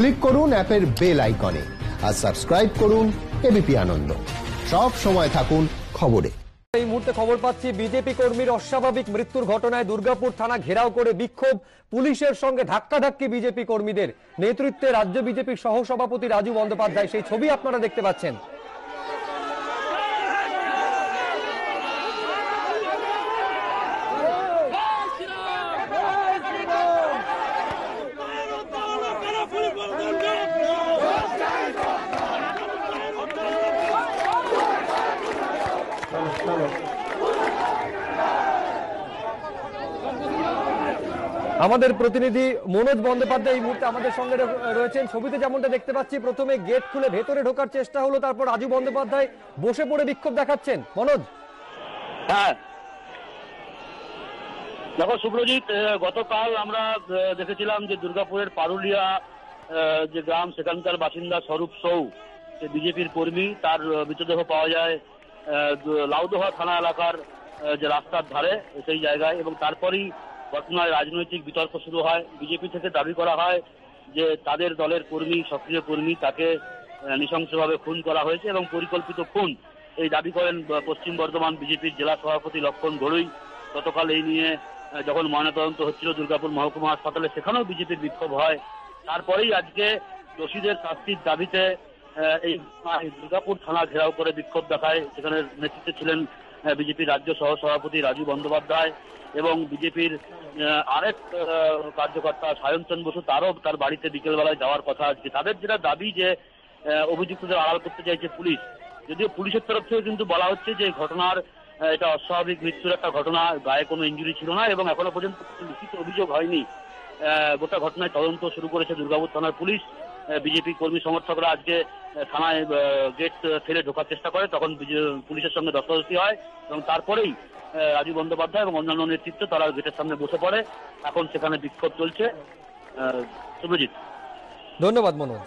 Click করুন অ্যাপের bell আইকনে আর সাবস্ক্রাইব করুন এবিপি আনন্দ। সব সময় থাকুন খবরে। এই মুহূর্তে খবর পাচ্ছি বিজেপি কর্মীর অস্বাভাবিক মৃত্যুর ঘটনায় দুর্গাপুর থানা ঘেরাও করে বিক্ষোভ, পুলিশের সঙ্গে ধাক্কাধাক্কি বিজেপি কর্মীদের। নেতৃত্বে রাজ্য বিজেপির সহসভাপতি রাজু বন্দ্যোপাধ্যায়, সেই ছবি আপনারা দেখতে পাচ্ছেন। আমাদের প্রতিনিধি মনোজ বন্দ্যোপাধ্যায় এই মুহূর্তে আমাদের সঙ্গে রয়েছেন। ছবিতে যেমনটা দেখতে পাচ্ছি, প্রথমে গেট খুলে ভেতরে ঢোকার চেষ্টা হলো, তারপর রাজু বন্দ্যোপাধ্যায় বসে পড়ে বিক্ষোভ দেখাচ্ছেন। মনোজ। হ্যাঁ, দেখো সুব্রজিৎ, গতকাল আমরা দেখেছিলাম যে দুর্গাপুরের পারুলিয়া যে গ্রাম, সেখানকার বাসিন্দা স্বরূপ সৌ, বিজেপির কর্মী, তার মৃতদেহ পাওয়া যায় লাউদোহা থানা এলাকার যে রাস্তার ধারে সেই জায়গায়, এবং তারপরেই ঘটনায় রাজনৈতিক বিতর্ক শুরু হয়। বিজেপি থেকে দাবি করা হয় যে তাদের দলের কর্মী, সক্রিয় কর্মী, তাকে নৃশংসভাবে খুন করা হয়েছে এবং পরিকল্পিত খুন, এই দাবি করেন পশ্চিম বর্ধমান বিজেপির জেলা সভাপতি লক্ষণ ঘড়ুই। গতকাল এই নিয়ে যখন ময়নাতদন্ত হচ্ছিল দুর্গাপুর মহকুমা হাসপাতালে, সেখানেও বিজেপির বিক্ষোভ হয়। তারপরেই আজকে দোষীদের শাস্তির দাবিতে এই দুর্গাপুর থানা ঘেরাও করে বিক্ষোভ দেখায়। সেখানে নেতৃত্বে ছিলেন বিজেপির রাজ্য সহ সভাপতি রাজু বন্দ্যোপাধ্যায় এবং বিজেপির আরেক কার্যকর্তা সায়ন্তন বসু, তার বাড়িতে বিকেলবেলায় যাওয়ার কথা আজকে। তাদের যেটা দাবি যে অভিযুক্তদের আড়াল করতে চাইছে পুলিশ, যদিও পুলিশের তরফ থেকে কিন্তু বলা হচ্ছে যে ঘটনার এটা অস্বাভাবিক মৃত্যুর একটা ঘটনা, গায়ে কোনো ইনজুরি ছিল না এবং এখনো পর্যন্ত লিখিত অভিযোগ হয়নি। গোটা ঘটনায় তদন্ত শুরু করেছে দুর্গাপুর থানার পুলিশ। বিজেপি কর্মী সমর্থকরা আজকে থানায় গেট ঠেলে ঢোকার চেষ্টা করে, তখন পুলিশের সঙ্গে ধস্তাধস্তি হয় এবং তারপরেই রাজু বন্দ্যোপাধ্যায় এবং অন্যান্য নেতৃত্ব তারা গেটের সামনে বসে পড়ে। এখন সেখানে বিক্ষোভ চলছে। সুব্রজিৎ, ধন্যবাদ মনোজ।